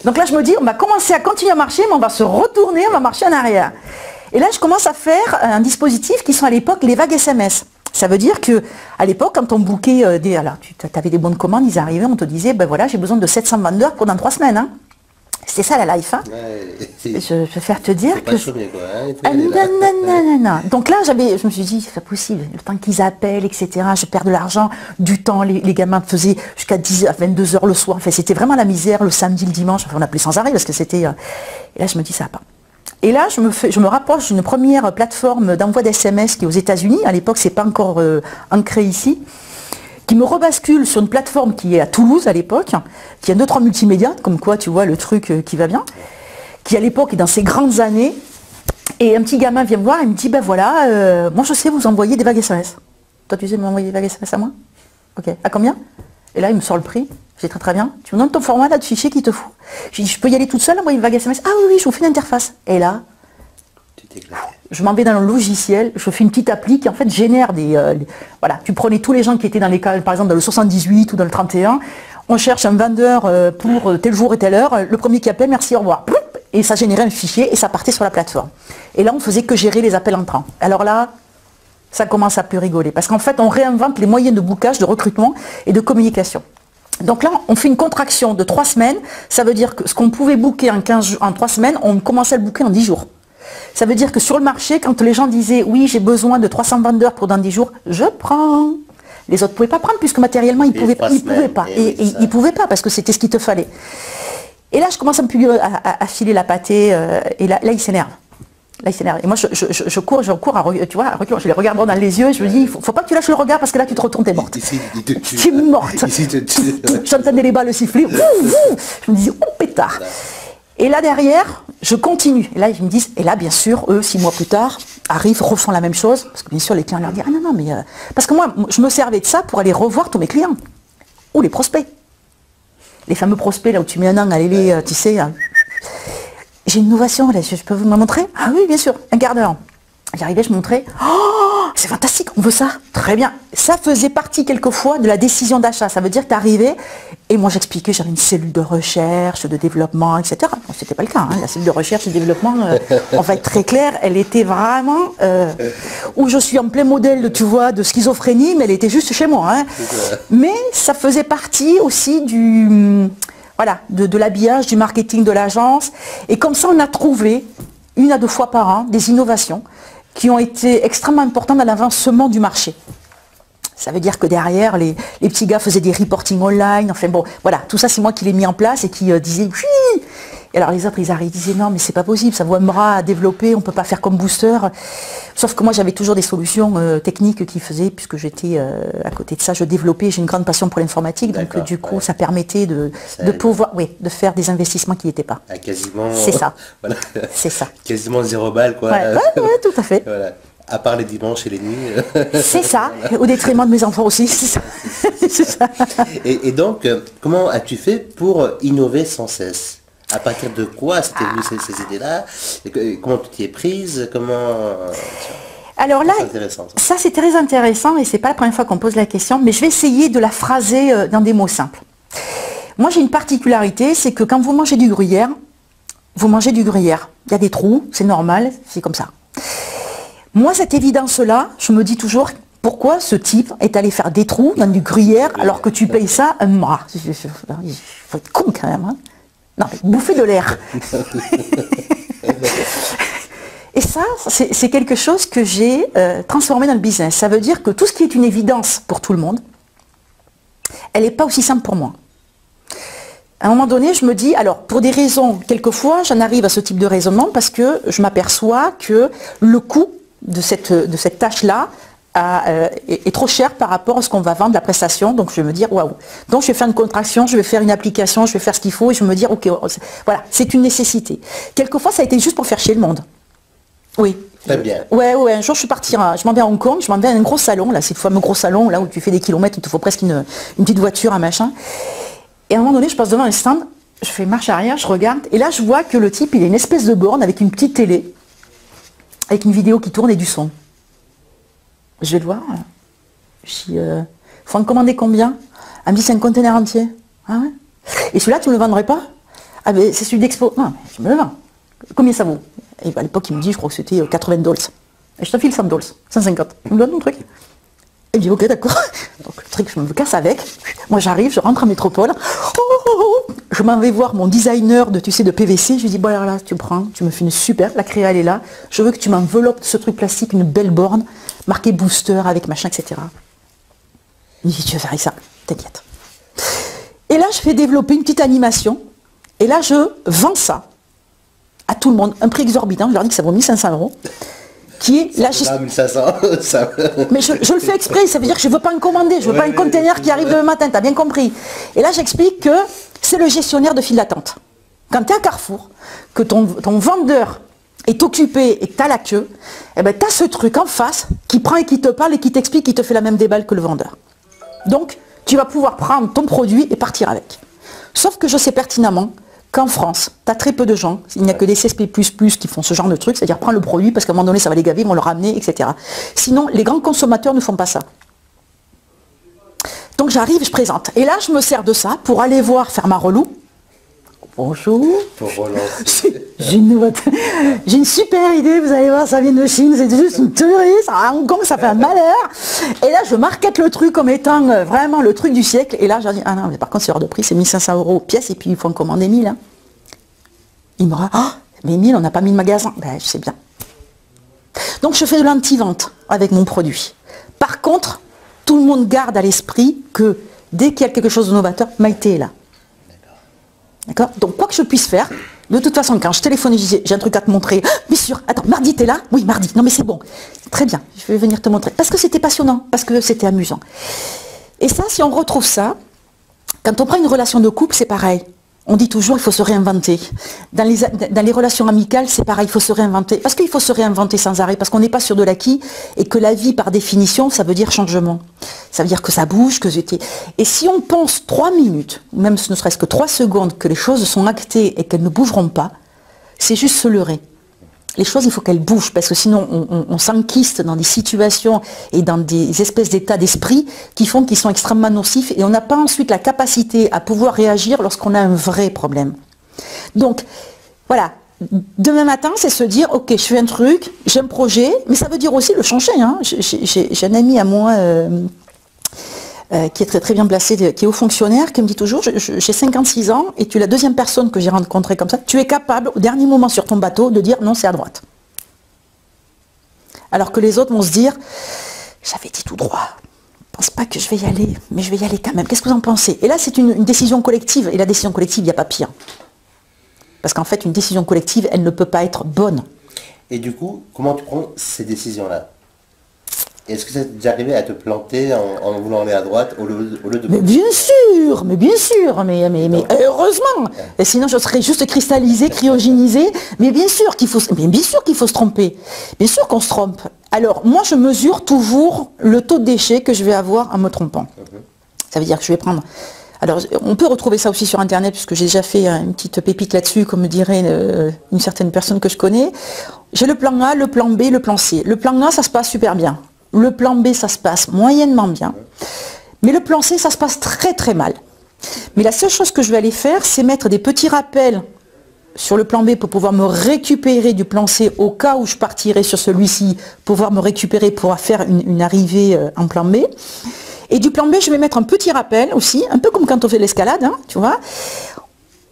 Donc là, je me dis « On va commencer à continuer à marcher, mais on va se retourner, on va marcher en arrière. » Et là, je commence à faire un dispositif qui sont à l'époque les vagues SMS. Ça veut dire qu'à l'époque, quand on bookait alors tu avais des bons de commande, ils arrivaient, on te disait, ben voilà, j'ai besoin de 700 vendeurs pour dans 3 semaines. Hein. C'était ça la life. Hein. Ouais, je vais faire te dire que... Chômer, quoi, hein, non. Donc là, je me suis dit, c'est pas possible. Le temps qu'ils appellent, etc., je perds de l'argent, du temps. Les gamins faisaient jusqu'à 10 à 22 heures le soir. Enfin, c'était vraiment la misère le samedi, le dimanche. Enfin, on appelait sans arrêt parce que c'était... Et là, je me dis, ça va pas. Et là, je me rapproche d'une première plateforme d'envoi d'SMS qui est aux États-Unis. À l'époque, c'est pas encore ancré ici. Qui me rebascule sur une plateforme qui est à Toulouse à l'époque, qui a 2-3 multimédia, comme quoi tu vois le truc qui va bien, qui à l'époque est dans ses grandes années. Et un petit gamin vient me voir et me dit, ben voilà, moi je sais vous envoyer des vagues SMS. Toi tu sais m'envoyer des vagues SMS à moi? Ok, à combien? Et là il me sort le prix, j'ai très bien. Tu me donnes ton format là de fichier qu'il te faut. Je dis, je peux y aller toute seule, envoyer une vague SMS? Ah oui, je vous fais une interface. Et là, je m'en vais dans le logiciel, je fais une petite appli qui en fait génère voilà, tu prenais tous les gens qui étaient dans les cas, par exemple dans le 78 ou dans le 31, on cherche un vendeur pour tel jour et telle heure, le premier qui appelle, merci, au revoir. Et ça générait un fichier et ça partait sur la plateforme. Et là, on faisait que gérer les appels entrants. Alors là, ça commence à plus rigoler, parce qu'en fait, on réinvente les moyens de boucage, de recrutement et de communication. Donc là, on fait une contraction de 3 semaines, ça veut dire que ce qu'on pouvait booker en 3 semaines, on commençait à le booker en 10 jours. Ça veut dire que sur le marché, quand les gens disaient « Oui, j'ai besoin de 300 vendeurs pour dans 10 jours », je prends. Les autres ne pouvaient pas prendre puisque matériellement, ils ne pouvaient pas. Ils ne pouvaient pas parce que c'était ce qu'il te fallait. Et là, je commence un peu à filer la pâtée et là, il s'énerve. Là, il s'énerve. Et moi, je cours tu vois, je les regarde dans les yeux et je me dis « Il ne faut pas que tu lâches le regard parce que là, tu te retournes, t'es morte. » Tu es morte. J'entendais les balles siffler. Je me dis « Oh, pétard !» Et là derrière, je continue. Et là, ils me disent, et là, bien sûr, eux, 6 mois plus tard, arrivent, refont la même chose. Parce que bien sûr, les clients leur disent, ah non, mais... Parce que moi, je me servais de ça pour aller revoir tous mes clients. Ou les prospects. Les fameux prospects, là où tu mets un an à aller, tu sais... J'ai une innovation, là, je peux vous me montrer? Ah oui, bien sûr, un quart d'heure. J'arrivais, je montrais, oh, c'est fantastique, on veut ça, très bien. Ça faisait partie quelquefois de la décision d'achat, ça veut dire que tu arrivais, et moi j'expliquais, j'avais une cellule de recherche, de développement, etc. Bon, c'était pas le cas, hein. La cellule de recherche et de développement, on va être très clair, elle était vraiment, où je suis en plein modèle, tu vois, de schizophrénie, mais elle était juste chez moi. Hein. Mais ça faisait partie aussi voilà, de l'habillage, du marketing de l'agence, et comme ça on a trouvé, 1 à 2 fois par an, des innovations qui ont été extrêmement importantes dans l'avancement du marché. Ça veut dire que derrière, les petits gars faisaient des reporting online, enfin bon, voilà, tout ça c'est moi qui l'ai mis en place et qui disais oui. Et alors les autres, ils arrivent, ils disaient non mais c'est pas possible, ça vaut un bras à développer, on peut pas faire comme Booster. Sauf que moi j'avais toujours des solutions techniques qui faisaient, puisque j'étais à côté de ça, je développais, j'ai une grande passion pour l'informatique, donc du coup ça permettait de pouvoir, de faire des investissements qui n'étaient pas. Ah, quasiment. C'est ça. Voilà. C'est ça. Quasiment 0 balle quoi. Ouais, tout à fait. Voilà. À part les dimanches et les nuits. C'est ça, au détriment de mes enfants aussi, c'est ça. C'est ça. Et donc, comment as-tu fait pour innover sans cesse? À partir de quoi c'était venu ces idées-là? Comment tu t'y es prise? Alors là, ça c'est très intéressant et c'est pas la première fois qu'on pose la question, mais je vais essayer de la phraser dans des mots simples. Moi j'ai une particularité, c'est que quand vous mangez du gruyère, vous mangez du gruyère. Il y a des trous, c'est normal, c'est comme ça. Moi, cette évidence-là, je me dis toujours, pourquoi ce type est allé faire des trous dans du gruyère alors que tu payes ça un mois? Il faut être con quand même. Hein. Non, bouffer de l'air. Et ça, c'est quelque chose que j'ai transformé dans le business. Ça veut dire que tout ce qui est une évidence pour tout le monde, elle n'est pas aussi simple pour moi. À un moment donné, je me dis, alors pour des raisons, quelquefois, j'en arrive à ce type de raisonnement parce que je m'aperçois que le coût de cette tâche-là est trop cher par rapport à ce qu'on va vendre, la prestation. Donc je vais me dire, waouh. Donc je vais faire une contraction, je vais faire une application, je vais faire ce qu'il faut et je vais me dire, ok, voilà, c'est une nécessité. Quelquefois, ça a été juste pour faire chier le monde. Oui. Très bien. Ouais, un jour je suis partie, je m'en vais à Hong Kong, je m'en vais à un gros salon, là, c'est le fameux gros salon, là où tu fais des kilomètres, il te faut presque une petite voiture, un machin. Et à un moment donné, je passe devant un stand, je fais marche arrière, je regarde, et là je vois que le type, il a une espèce de borne avec une petite télé, avec une vidéo qui tourne et du son. Je vais le voir. Je dis, faut en commander combien? Elle me dit, c'est un conteneur entier. Ah ouais? Et celui-là, tu ne me le vendrais pas? Ah ben c'est celui d'Expo. Non, mais je me le vends. Combien ça vaut? Et à l'époque, il me dit, je crois que c'était $80. Et je te file $100, 150. Il me donne mon truc. Il me dit, ok, d'accord. Donc le truc, je me casse avec. Moi, j'arrive, je rentre en métropole. Je m'en vais voir mon designer de PVC. Je lui dis, bon, alors là, tu prends, tu me fais une super, la créa, elle est là. Je veux que tu m'enveloppes ce truc plastique, une belle borne, marquée booster avec machin, etc. Il me dit, tu veux faire ça? T'inquiète. Et là, je fais développer une petite animation. Et là, je vends ça à tout le monde. Un prix exorbitant. Je leur dis que ça vaut 1500 €. Qui est la gestion. 1500, ça... Mais je le fais exprès, ça veut dire que je ne veux pas en commander, je ne veux pas un container qui arrive demain matin, tu as bien compris. Et là j'explique que c'est le gestionnaire de file d'attente. Quand tu es à Carrefour, que ton vendeur est occupé et que tu as la queue, eh ben, tu as ce truc en face qui prend et qui te parle et qui t'explique, qui te fait la même déballe que le vendeur. Donc tu vas pouvoir prendre ton produit et partir avec. Sauf que je sais pertinemment qu'en France, tu as très peu de gens, il n'y a que des CSP++ qui font ce genre de truc, c'est-à-dire prendre le produit parce qu'à un moment donné ça va les gaver, ils vont le ramener, etc. Sinon, les grands consommateurs ne font pas ça. Donc j'arrive, je présente. Et là, je me sers de ça pour aller voir faire ma relou. Bonjour. Pour relancer. J'ai une super idée, vous allez voir, ça vient de Chine, c'est juste une tuerie, à Hong Kong, ça fait un malheur. Et là, je markete le truc comme étant vraiment le truc du siècle. Et là, je dis, ah non, mais par contre, c'est hors de prix, c'est 1500 € pièce, et puis il faut en commander 1000. Hein. Il me dit, ah, mais 1000, on n'a pas mis de magasin. Ben, je sais bien. Donc, je fais de l'anti-vente avec mon produit. Par contre, tout le monde garde à l'esprit que dès qu'il y a quelque chose de novateur, Maïté est là. D'accord. Donc, quoi que je puisse faire, de toute façon, quand je téléphone et je disais, j'ai un truc à te montrer, ah, bien sûr, attends, mardi, t'es là? Oui, mardi. Non, mais c'est bon. Très bien, je vais venir te montrer. Parce que c'était passionnant, parce que c'était amusant. Et ça, si on retrouve ça, quand on prend une relation de couple, c'est pareil. On dit toujours, il faut se réinventer. Dans les relations amicales, c'est pareil, il faut se réinventer. Parce qu'il faut se réinventer sans arrêt, parce qu'on n'est pas sûr de l'acquis, et que la vie, par définition, ça veut dire changement. Ça veut dire que ça bouge, que j'étais... Et si on pense 3 minutes, ou même ne serait-ce que 3 secondes, que les choses sont actées et qu'elles ne bougeront pas, c'est juste se leurrer. Les choses, il faut qu'elles bougent, parce que sinon, on s'enquiste dans des situations et dans des espèces d'états d'esprit qu'ils sont extrêmement nocifs, et on n'a pas ensuite la capacité à pouvoir réagir lorsqu'on a un vrai problème. Donc, voilà. Demain matin, c'est se dire, ok, je fais un truc, j'ai un projet, mais ça veut dire aussi le changer. Hein. J'ai un ami à moi qui est très très bien placé, qui est haut fonctionnaire, qui me dit toujours, j'ai 56 ans et tu es la deuxième personne que j'ai rencontrée comme ça, tu es capable au dernier moment sur ton bateau de dire non, c'est à droite. Alors que les autres vont se dire, j'avais dit tout droit, je pense pas que je vais y aller, mais je vais y aller quand même, qu'est-ce que vous en pensez? Et là c'est une décision collective, et la décision collective, il n'y a pas pire. Parce qu'en fait une décision collective, elle ne peut pas être bonne. Et du coup, comment tu prends ces décisions-là? Est-ce que ça t'est déjà arrivé à te planter en voulant aller à droite au lieu de... Mais bien sûr, mais heureusement. Et sinon je serais juste cristallisé, cryogénisé. Mais bien sûr qu'il faut se tromper. Bien sûr qu'on se trompe. Alors moi je mesure toujours le taux de déchets que je vais avoir en me trompant. Ça veut dire que je vais prendre... Alors on peut retrouver ça aussi sur internet puisque j'ai déjà fait une petite pépite là-dessus, comme me dirait une certaine personne que je connais. J'ai le plan A, le plan B, le plan C. Le plan A ça se passe super bien. Le plan B, ça se passe moyennement bien. Mais le plan C, ça se passe très très mal. Mais la seule chose que je vais aller faire, c'est mettre des petits rappels sur le plan B pour pouvoir me récupérer du plan C au cas où je partirais sur celui-ci, pouvoir me récupérer pour faire une arrivée en plan B. Et du plan B, je vais mettre un petit rappel aussi, un peu comme quand on fait l'escalade, hein, tu vois,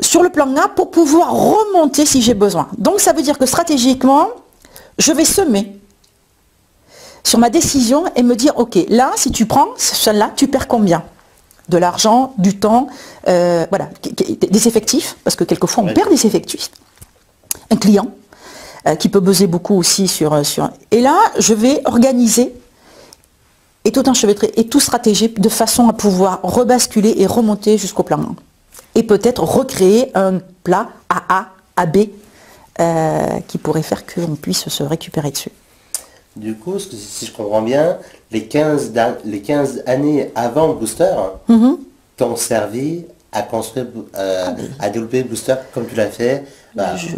sur le plan A pour pouvoir remonter si j'ai besoin. Donc ça veut dire que stratégiquement, je vais semer sur ma décision et me dire, ok, là, si tu prends celle-là, tu perds combien? De l'argent, du temps, voilà, des effectifs, parce que quelquefois on perd des effectifs. Un client qui peut peser beaucoup aussi sur... Et là, je vais organiser et tout enchevêtrer et tout stratégier de façon à pouvoir rebasculer et remonter jusqu'au plan A. Et peut-être recréer un plat AA, AB, qui pourrait faire qu'on puisse se récupérer dessus. Du coup, si je comprends bien, les 15 années avant Booster t'ont servi à construire, à développer Booster comme tu l'as fait.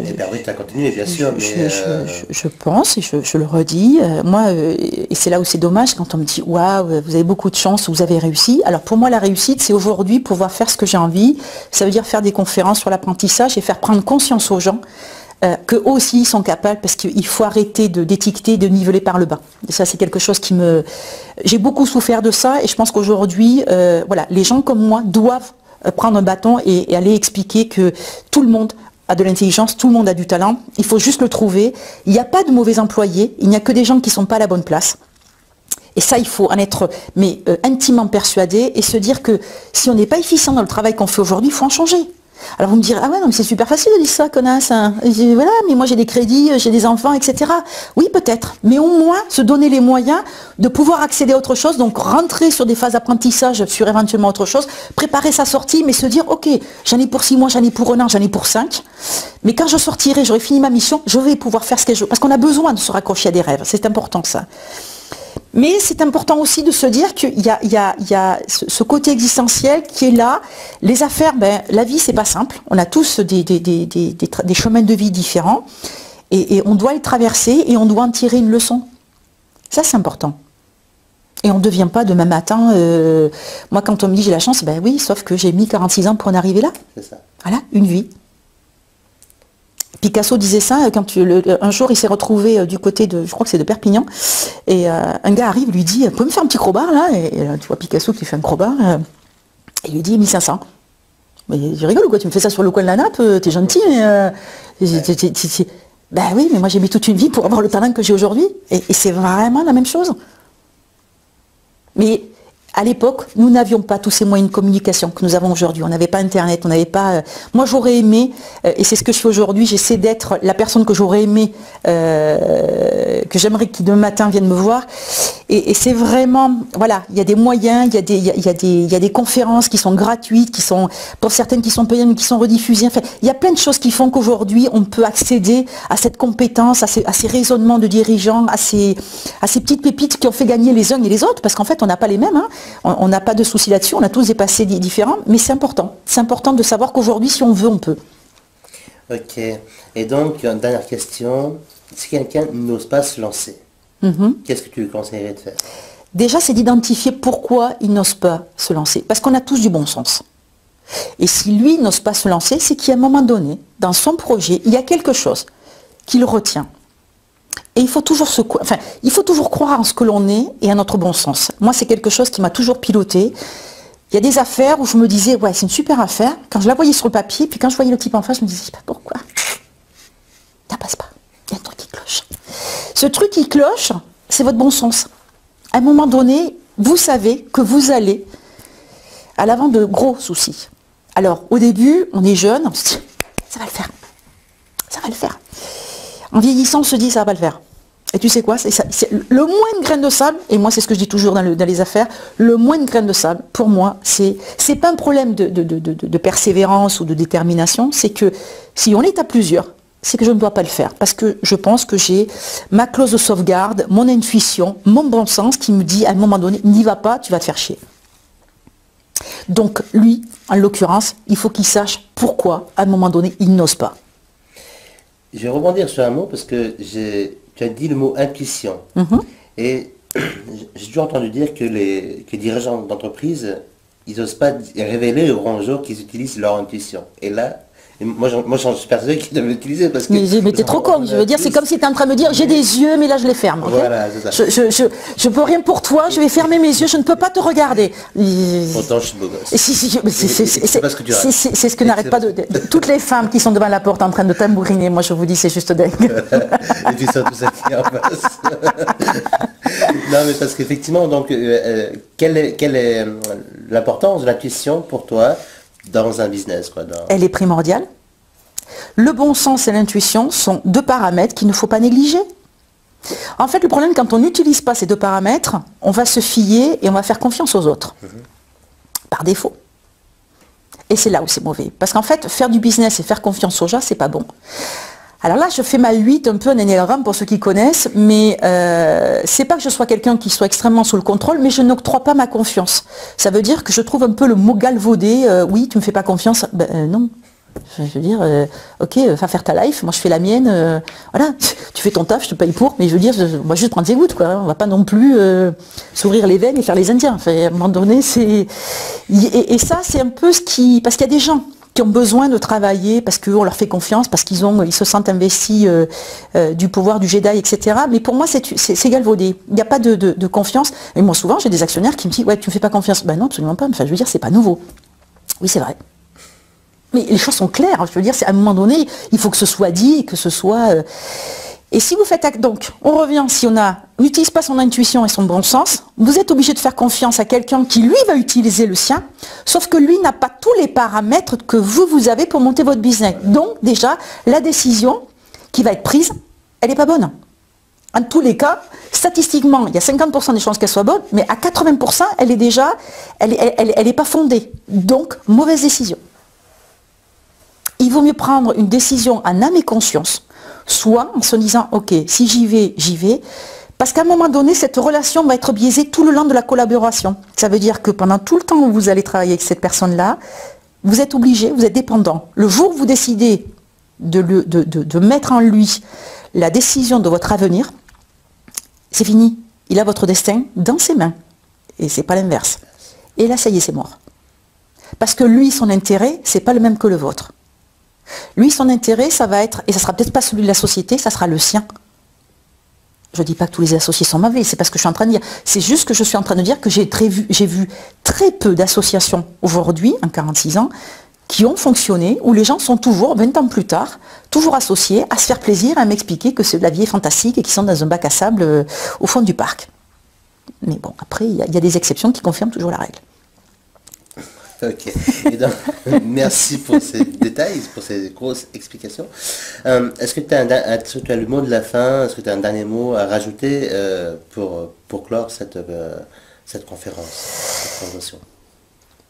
Et permis de continuer, bien sûr. Je pense, et je le redis, moi, et c'est là où c'est dommage quand on me dit « Waouh, vous avez beaucoup de chance, vous avez réussi ». Alors pour moi, la réussite, c'est aujourd'hui pouvoir faire ce que j'ai envie. Ça veut dire faire des conférences sur l'apprentissage et faire prendre conscience aux gens qu'eux aussi ils sont capables, parce qu'il faut arrêter d'étiqueter, de niveler par le bas. Et ça, c'est quelque chose qui me... J'ai beaucoup souffert de ça, et je pense qu'aujourd'hui, voilà, les gens comme moi doivent prendre un bâton et aller expliquer que tout le monde a de l'intelligence, tout le monde a du talent, il faut juste le trouver. Il n'y a pas de mauvais employés, il n'y a que des gens qui ne sont pas à la bonne place. Et ça, il faut en être intimement persuadé et se dire que si on n'est pas efficient dans le travail qu'on fait aujourd'hui, il faut en changer. Alors vous me direz, ah ouais, non, mais c'est super facile de dire ça, connasse. Hein. Voilà, mais moi j'ai des crédits, j'ai des enfants, etc. Oui, peut-être. Mais au moins, se donner les moyens de pouvoir accéder à autre chose, donc rentrer sur des phases d'apprentissage sur éventuellement autre chose, préparer sa sortie, mais se dire, ok, j'en ai pour 6 mois, j'en ai pour 1 an, j'en ai pour 5. Mais quand je sortirai, j'aurai fini ma mission, je vais pouvoir faire ce que je veux. Parce qu'on a besoin de se raccrocher à des rêves. C'est important ça. Mais c'est important aussi de se dire qu'il y a ce côté existentiel qui est là. Les affaires, la vie, c'est pas simple. On a tous des chemins de vie différents. Et on doit les traverser et on doit en tirer une leçon. Ça, c'est important. Et on ne devient pas demain matin... moi, quand on me dit j'ai la chance, ben oui, sauf que j'ai mis 46 ans pour en arriver là. C'est ça. Voilà, une vie. Picasso disait ça quand un jour il s'est retrouvé du côté de, je crois que c'est de Perpignan, et un gars arrive, lui dit, pouvez me faire un petit crowbar là, et tu vois Picasso qui fait un crowbar, et il lui dit 1500. Mais je rigole ou quoi, tu me fais ça sur le coin de la nappe, t'es gentil, mais ben oui, mais moi j'ai mis toute une vie pour avoir le talent que j'ai aujourd'hui, et c'est vraiment la même chose. Mais à l'époque, nous n'avions pas tous ces moyens de communication que nous avons aujourd'hui. On n'avait pas Internet, on n'avait pas... Moi, j'aurais aimé, et c'est ce que je fais aujourd'hui, j'essaie d'être la personne que j'aurais aimé, que j'aimerais qui demain matin vienne me voir. Et c'est vraiment... Voilà, il y a des moyens, il y a des conférences qui sont gratuites, qui sont, pour certaines qui sont payantes, mais qui sont rediffusées. Enfin, il y a plein de choses qui font qu'aujourd'hui, on peut accéder à cette compétence, à ces raisonnements de dirigeants, à ces petites pépites qui ont fait gagner les uns et les autres, parce qu'en fait, on n'a pas les mêmes, hein. On n'a pas de souci là-dessus, on a tous des passés différents, mais c'est important. C'est important de savoir qu'aujourd'hui, si on veut, on peut. Ok. Et donc, une dernière question. Si quelqu'un n'ose pas se lancer, qu'est-ce que tu lui conseillerais de faire? Déjà, c'est d'identifier pourquoi il n'ose pas se lancer. Parce qu'on a tous du bon sens. Et si lui n'ose pas se lancer, c'est qu'à un moment donné, dans son projet, il y a quelque chose qui le retient. Et il faut toujours croire en ce que l'on est et à notre bon sens. Moi, c'est quelque chose qui m'a toujours piloté. Il y a des affaires où je me disais, ouais, c'est une super affaire. Quand je la voyais sur le papier, puis quand je voyais le type en face, je me disais, je sais pas pourquoi. Ça passe pas. Il y a un truc qui cloche. Ce truc qui cloche, c'est votre bon sens. À un moment donné, vous savez que vous allez à l'avant de gros soucis. Alors, au début, on est jeune, on se dit, ça va le faire. Ça va le faire. En vieillissant, on se dit, ça va pas le faire. Et tu sais quoi, c'est le moins de graines de sable, et moi c'est ce que je dis toujours dans les affaires, le moins de graines de sable, pour moi, c'est pas un problème de persévérance ou de détermination, c'est que si on est à plusieurs, c'est que je ne dois pas le faire, parce que je pense que j'ai ma clause de sauvegarde, mon intuition, mon bon sens qui me dit à un moment donné, n'y va pas, tu vas te faire chier. Donc lui, en l'occurrence, il faut qu'il sache pourquoi, à un moment donné, il n'ose pas. Je vais rebondir sur un mot, parce que tu as dit le mot intuition. Et j'ai toujours entendu dire que les dirigeants d'entreprise, ils n'osent pas révéler au grand jour qu'ils utilisent leur intuition. Et là, Et moi, j'en suis persuadé qu'il devait l'utiliser parce que... Mais t'es trop con, je veux dire, c'est comme si tu es en train de me dire, j'ai des yeux, mais là je les ferme. Okay, voilà, c'est ça. Je peux rien pour toi, je vais fermer mes yeux, je ne peux pas te regarder. Pourtant, je suis beau gosse. C'est ce que n'arrête pas de... Toutes les femmes qui sont devant la porte en train de tambouriner, moi je vous dis, c'est juste dingue. Et puis ça, tout ça qui est en face. Non, mais parce qu'effectivement, donc, quelle est l'importance de l'intuition pour toi dans un business, quoi, Elle est primordiale. Le bon sens et l'intuition sont deux paramètres qu'il ne faut pas négliger. En fait, le problème, quand on n'utilise pas ces deux paramètres, on va se fier et on va faire confiance aux autres. Par défaut. Et c'est là où c'est mauvais. Parce qu'en fait, faire du business et faire confiance aux gens, c'est pas bon. Alors là, je fais ma 8, un peu un énéagramme pour ceux qui connaissent, mais c'est pas que je sois quelqu'un qui soit extrêmement sous le contrôle, mais je n'octroie pas ma confiance. Ça veut dire que je trouve un peu le mot galvaudé, oui, tu me fais pas confiance, non. Je veux dire, ok, va faire ta life, moi je fais la mienne, voilà, tu fais ton taf, je te paye pour, mais je veux dire, on va juste prendre tes gouttes, quoi. On va pas non plus s'ouvrir les veines et faire les Indiens. Enfin, à un moment donné, c'est... Et ça, c'est un peu ce qui... Parce qu'il y a des gens qui ont besoin de travailler parce qu'on leur fait confiance, parce qu'ils se sentent investis du pouvoir du Jedi, etc. Mais pour moi, c'est galvaudé. Il n'y a pas de confiance. Et moi, souvent, j'ai des actionnaires qui me disent, ouais, tu me fais pas confiance. Ben non, absolument pas. Enfin, je veux dire, c'est pas nouveau. Oui, c'est vrai. Mais les choses sont claires. Je veux dire, c'est à un moment donné, il faut que ce soit dit, que ce soit... Et si vous faites... Donc, on revient, si on n'utilise pas son intuition et son bon sens, vous êtes obligé de faire confiance à quelqu'un qui, lui, va utiliser le sien, sauf que lui n'a pas tous les paramètres que vous avez pour monter votre business. Donc, déjà, la décision qui va être prise, elle n'est pas bonne. En tous les cas, statistiquement, il y a 50% des chances qu'elle soit bonne, mais à 80%, elle est déjà... Elle n'est pas fondée. Donc, mauvaise décision. Il vaut mieux prendre une décision en âme et conscience, soit en se disant, ok, si j'y vais, parce qu'à un moment donné, cette relation va être biaisée tout le long de la collaboration. Ça veut dire que pendant tout le temps où vous allez travailler avec cette personne-là, vous êtes obligé, vous êtes dépendant. Le jour où vous décidez de mettre en lui la décision de votre avenir, c'est fini. Il a votre destin dans ses mains. Et c'est pas l'inverse. Et là, ça y est, c'est mort. Parce que lui, son intérêt, c'est pas le même que le vôtre. Lui, son intérêt, ça va être, et ça sera peut-être pas celui de la société, ça sera le sien. Je ne dis pas que tous les associés sont mauvais, c'est pas ce que je suis en train de dire. C'est juste que je suis en train de dire que j'ai vu très peu d'associations aujourd'hui, en 46 ans, qui ont fonctionné, où les gens sont toujours, 20 ans plus tard, toujours associés, à se faire plaisir, à m'expliquer que la vie est fantastique et qu'ils sont dans un bac à sable au fond du parc. Mais bon, après, il y a des exceptions qui confirment toujours la règle. Ok. Et donc, merci pour ces détails, pour ces grosses explications. Est-ce que tu as le mot de la fin? Est-ce que tu as un dernier mot à rajouter pour clore cette conférence, cette promotion?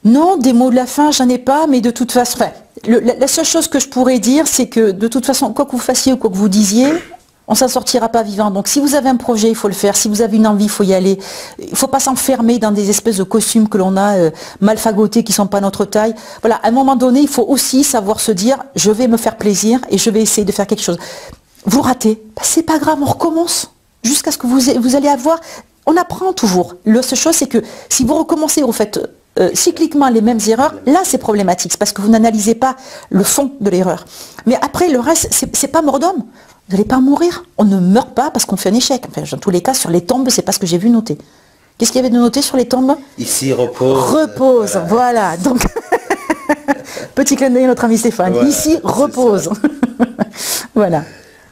Non, des mots de la fin, j'en ai pas, mais de toute façon, la seule chose que je pourrais dire, c'est que de toute façon, quoi que vous fassiez ou quoi que vous disiez, on ne s'en sortira pas vivant. Donc si vous avez un projet, il faut le faire. Si vous avez une envie, il faut y aller. Il ne faut pas s'enfermer dans des espèces de costumes que l'on a mal fagotés, qui ne sont pas notre taille. Voilà, à un moment donné, il faut aussi savoir se dire, je vais me faire plaisir et je vais essayer de faire quelque chose. Vous ratez, c'est pas grave, on recommence. Jusqu'à ce que vous allez avoir... On apprend toujours. La seule chose, c'est que si vous recommencez, vous faites cycliquement les mêmes erreurs, là c'est problématique. C'est parce que vous n'analysez pas le fond de l'erreur. Mais après, le reste, c'est pas mort d'homme. Vous n'allez pas mourir. On ne meurt pas parce qu'on fait un échec. Enfin, dans tous les cas, sur les tombes, c'est pas ce que j'ai vu noter. Qu'est-ce qu'il y avait de noté sur les tombes? Ici, repose. Repose, voilà. Donc, petit clin d'œil à notre ami Stéphane. Voilà, ici, repose. Voilà.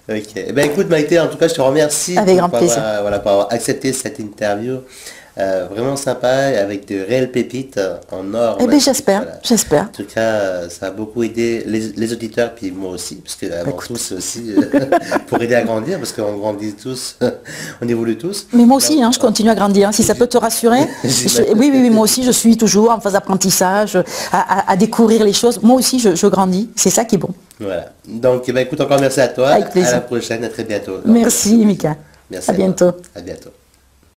Ok. Eh ben, écoute, Maïté, en tout cas, je te remercie avec grand plaisir. Pour avoir accepté cette interview. Vraiment sympa, avec de réelles pépites en or. Eh bien, j'espère, voilà. J'espère. En tout cas, ça a beaucoup aidé les auditeurs, puis moi aussi, parce que avant tout, c'est aussi pour aider à grandir, parce qu'on grandit tous, on évolue tous. Mais moi aussi, je continue à grandir, si ça peut te rassurer. Oui, moi aussi, je suis toujours en phase d'apprentissage, à découvrir les choses. Moi aussi, je grandis, c'est ça qui est bon. Voilà. Donc, écoute, encore merci à toi. Avec plaisir. À la prochaine, à très bientôt. Merci, Mika. Merci. À bientôt. À bientôt.